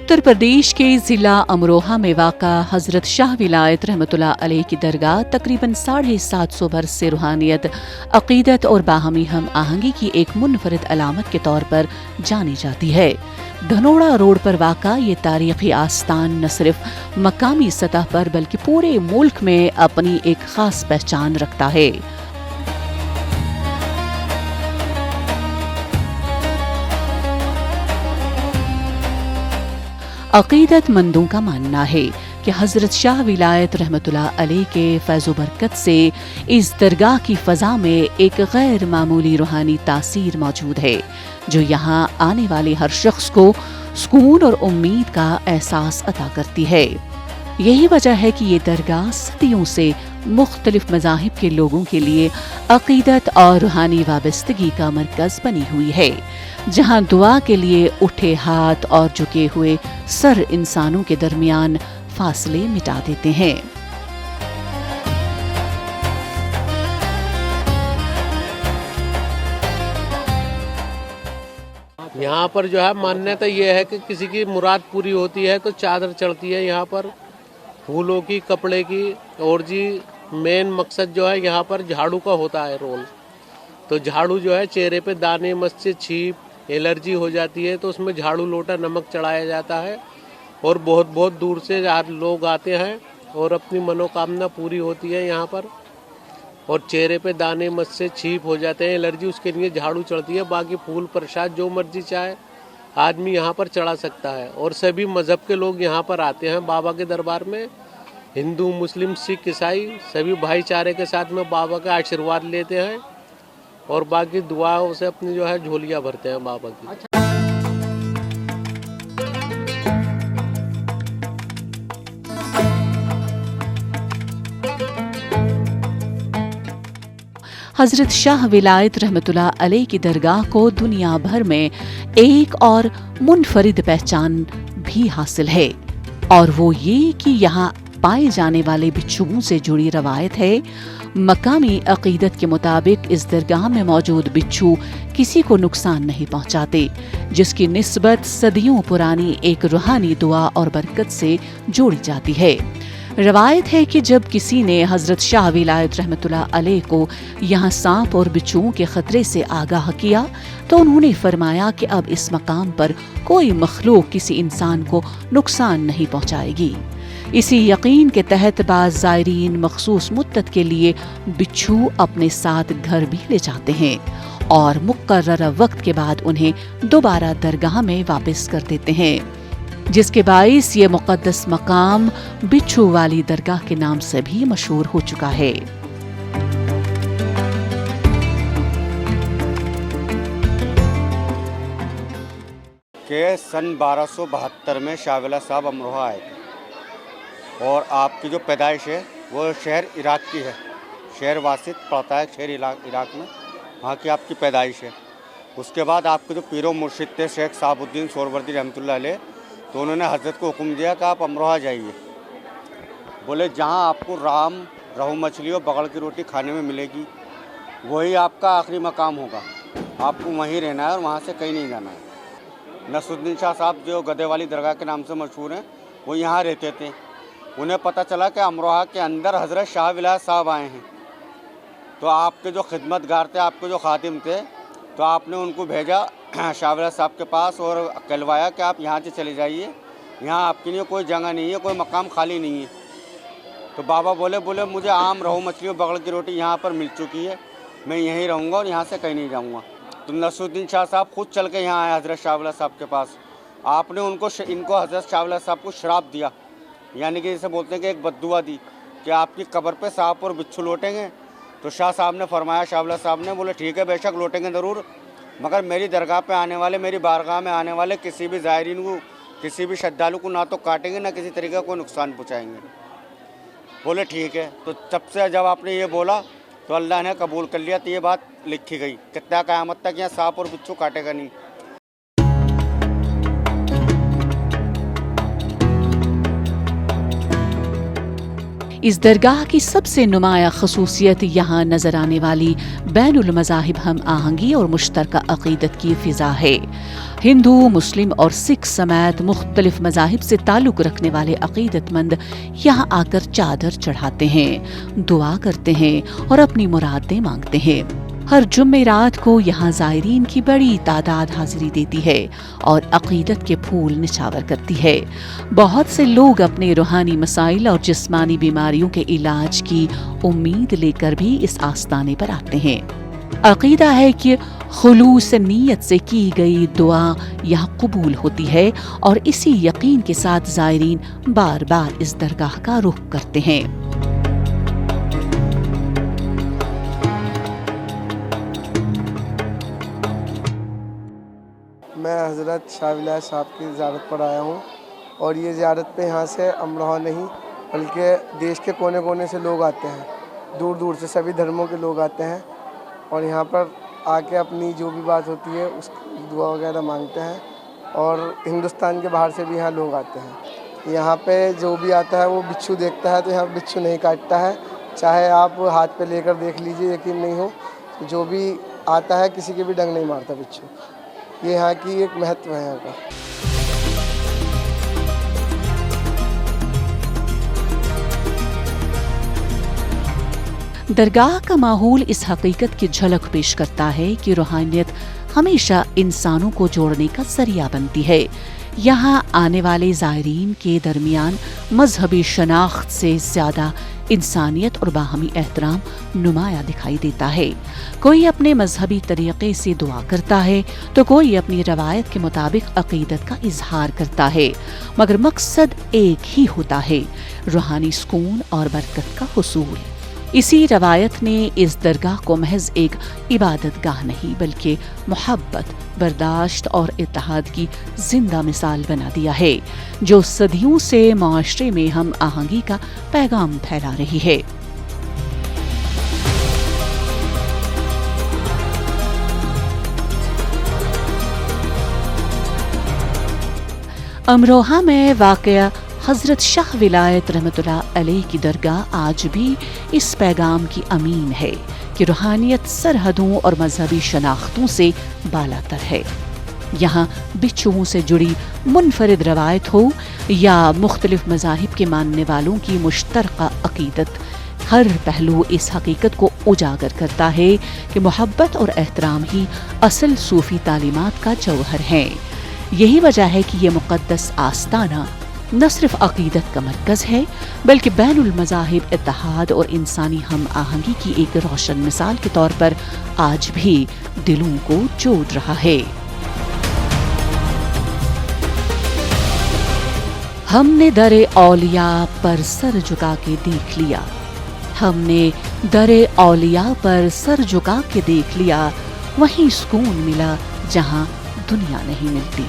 उत्तर प्रदेश के ज़िला अमरोहा में वाक़ा हज़रत शाह विलायत रहमतुल्लाह अलैह की दरगाह तकरीबन 750 वर्ष से रूहानियत, अक़ीदत और बाहमी हम आहंगी की एक मुनफरिद अलामत के तौर पर जानी जाती है। धनोड़ा रोड पर वाक़ा ये तारीख़ी आस्थान न सिर्फ मकामी सतह पर बल्कि पूरे मुल्क में अपनी एक ख़ास पहचान रखता है। अक़ीदतमंदों का मानना है कि हज़रत शाह विलायत रहमतुल्लाह अलैह के फैज़ व बरकत से इस दरगाह की फ़ज़ा में एक गैर मामूली रूहानी तासीर मौजूद है, जो यहाँ आने वाले हर शख्स को सुकून और उम्मीद का एहसास अता करती है। यही वजह है कि ये दरगाह सदियों से मुख्तलिफ मज़ाहिब के लोगों के लिए अक़ीदत और रूहानी वाबस्तगी का मरकज़ बनी हुई है, जहाँ दुआ के लिए उठे हाथ और झुके हुए सर इंसानों के दरमियान फासले मिटा देते हैं। यहाँ पर जो है मान्यता ये है कि किसी की मुराद पूरी होती है तो चादर चढ़ती है यहाँ पर, फूलों की, कपड़े की। और जी मेन मकसद जो है यहाँ पर झाड़ू का होता है रोल। तो झाड़ू जो है चेहरे पे दाने, मस्से, छींप, एलर्जी हो जाती है तो उसमें झाड़ू लोटा नमक चढ़ाया जाता है और बहुत बहुत दूर से लोग आते हैं और अपनी मनोकामना पूरी होती है यहाँ पर। और चेहरे पे दाने, मस्से, छींप हो जाते हैं, एलर्जी, उसके लिए झाड़ू चढ़ती है। बाकी फूल प्रसाद जो मर्जी चाहे आदमी यहाँ पर चढ़ा सकता है। और सभी मज़हब के लोग यहाँ पर आते हैं बाबा के दरबार में। हिंदू, मुस्लिम, सिख, ईसाई सभी भाईचारे के साथ में बाबा का आशीर्वाद लेते हैं और बाकी दुआओं से अपनी जो है झोलियाँ भरते हैं बाबा की। हज़रत शाह विलायत रहमतुल्लाह अलैह की दरगाह को दुनिया भर में एक और मुनफरिद पहचान भी हासिल है, और वो ये कि यहाँ पाए जाने वाले बिच्छुओं से जुड़ी रवायत है। मकामी अक़ीदत के मुताबिक इस दरगाह में मौजूद बिच्छू किसी को नुकसान नहीं पहुँचाते, जिसकी निस्बत सदियों पुरानी एक रूहानी दुआ और बरकत से जोड़ी जाती है। रवायत है कि जब किसी ने हज़रत शाह विलायत रहमतुल्लाह अलैह को यहाँ सांप और बिच्छुओं के ख़तरे से आगाह किया तो उन्होंने फरमाया कि अब इस मकाम पर कोई मखलूक किसी इंसान को नुकसान नहीं पहुँचाएगी। इसी यकीन के तहत बाज़ ज़ायरीन मखसूस मुद्दत के लिए बिच्छू अपने साथ घर भी ले जाते हैं और मुक़र्ररा वक्त के बाद उन्हें दोबारा दरगाह में वापस कर देते हैं, जिसके बाइस ये मुक़द्दस मकाम बिच्छू वाली दरगाह के नाम से भी मशहूर हो चुका है। के सन 1272 में शाह विलायत साहब अमरोहा आए थे और आपकी जो पैदाइश है वो शहर इराक की है। शहर वासित पड़ता है शहर इराक में, वहाँ की आपकी पैदाइश है। उसके बाद आपके जो पीरो मुर्शिद थे शेख साहबुद्दीन सोहरवर्दी रहमतुल्लाह अलैह, तो उन्होंने हज़रत को हुक्म दिया कि आप अमरोहा जाइए। बोले जहाँ आपको राम, रहू मछली और बगड़ की रोटी खाने में मिलेगी वही आपका आखिरी मकाम होगा, आपको वहीं रहना है और वहाँ से कहीं नहीं जाना है। नसरुद्दीन शाह साहब जो गधे वाली दरगाह के नाम से मशहूर हैं, वो यहाँ रहते थे। उन्हें पता चला कि अमरोहा के अंदर हज़रत शाह विलायत साहब आए हैं, तो आपके जो खिदमतगार थे, आपके जो खातिम थे, तो आपने उनको भेजा शाह विलायत साहब के पास और कहलवाया कि आप यहाँ से चले जाइए, यहाँ आपके लिए कोई जगह नहीं है, कोई मकाम खाली नहीं है। तो बाबा बोले मुझे आम, रहू मछली और बगड़ की रोटी यहाँ पर मिल चुकी है, मैं यहीं रहूँगा और यहाँ से कहीं नहीं जाऊँगा। तो नसरुद्दीन शाह साहब खुद चल के यहाँ आए हज़रत शाह विलायत साहब के पास। आपने इनको हज़रत शाह विलायत साहब को शराब दिया, यानी कि जैसे बोलते हैं कि एक बद्दुआ दी कि आपकी कब्र पे सांप और बिच्छू लौटेंगे। तो शाह साहब ने फरमाया, शाह विलायत साहब ने बोले ठीक है, बेशक लौटेंगे ज़रूर, मगर मेरी दरगाह पे आने वाले, मेरी बारगाह में आने वाले किसी भी ज़ायरीन को, किसी भी श्रद्धालु को ना तो काटेंगे ना किसी तरीके का कोई नुकसान पहुँचाएँगे। बोले ठीक है। तो तब से जब आपने ये बोला तो अल्लाह ने कबूल कर लिया, तो ये बात लिखी गई कितना क़यामत तक यहाँ सांप और बिच्छू काटेगा नहीं। इस दरगाह की सबसे नुमाया खसूसियत यहाँ नजर आने वाली बैनुल मज़ाहिब हम आहंगी और मुश्तरका अक़ीदत की फ़िज़ा है। हिंदू, मुस्लिम और सिख समेत मुख्तलिफ मज़ाहिब से ताल्लुक़ रखने वाले अक़ीदतमंद यहाँ आकर चादर चढ़ाते हैं, दुआ करते हैं और अपनी मुरादें मांगते हैं। हर जुम्मेरात को यहाँ ज़ायरीन की बड़ी तादाद हाजिरी देती है और अक़ीदत के फूल निछावर करती है। बहुत से लोग अपने रूहानी मसाइल और जिस्मानी बीमारियों के इलाज की उम्मीद लेकर भी इस आस्ताने पर आते हैं। अक़ीदा है कि खुलूस नीयत से की गई दुआ यहाँ कबूल होती है और इसी यकीन के साथ ज़ायरीन बार बार इस दरगाह का रुख करते हैं। मैं हज़रत शाह विलायत साहब की ज़ियारत पर आया हूँ और ये ज़ियारत पे यहाँ से अमरोहा नहीं बल्कि देश के कोने कोने से लोग आते हैं, दूर दूर से सभी धर्मों के लोग आते हैं और यहाँ पर आके अपनी जो भी बात होती है उसकी दुआ वगैरह मांगते हैं। और हिंदुस्तान के बाहर से भी यहाँ लोग आते हैं। यहाँ पे जो भी आता है वो बिच्छू देखता है तो यहाँ बिच्छू नहीं काटता है, चाहे आप हाथ पे लेकर देख लीजिए, यकीन नहीं हो जो भी आता है किसी के भी डंग नहीं मारता बिच्छू। ये यहाँ की एक महत्व है यहाँ का। दरगाह का माहौल इस हकीकत की झलक पेश करता है कि रूहानियत हमेशा इंसानों को जोड़ने का जरिया बनती है। यहाँ आने वाले ज़ायरीन के दरमियान मजहबी शनाख्त से ज़्यादा इंसानियत और बाहमी एहतराम नुमाया दिखाई देता है। कोई अपने मजहबी तरीक़े से दुआ करता है तो कोई अपनी रवायत के मुताबिक अक़ीदत का इजहार करता है, मगर मकसद एक ही होता है, रूहानी सुकून और बरकत का हुसूल। इसी रवायत ने इस दरगाह को महज एक इबादत गाह नहीं बल्कि मोहब्बत, बर्दाश्त और इत्तेहाद की जिंदा मिसाल बना दिया है, जो सदियों से माशरे में हम आहंगी का पैगाम फैला रही है। अमरोहा में वाक़या हज़रत शाह विलायत रहमतुल्लाह अलैह की दरगाह आज भी इस पैगाम की अमीन है कि रूहानियत सरहदों और मजहबी शनाख्तों से बालातर है। यहाँ बिच्छुओं से जुड़ी मुनफरिद रवायत हो या मुख्तलिफ मज़ाहिब के मानने वालों की मुश्तरका अक़ीदत, हर पहलू इस हकीकत को उजागर करता है कि मोहब्बत और एहतराम ही असल सूफ़ी तालीमात का जौहर है। यही वजह है कि ये मुक़द्दस आस्ताना न सिर्फ अक़ीदत का मरकज़ है बल्कि बैनुल मज़ाहिब इत्तेहाद और इंसानी हम आहंगी की एक रोशन मिसाल के तौर पर आज भी दिलों को जोड़ रहा है। हमने दरे औलिया पर सर झुका के देख लिया, हमने दरे औलिया पर सर झुका के देख लिया, वहीं सुकून मिला जहां दुनिया नहीं मिलती।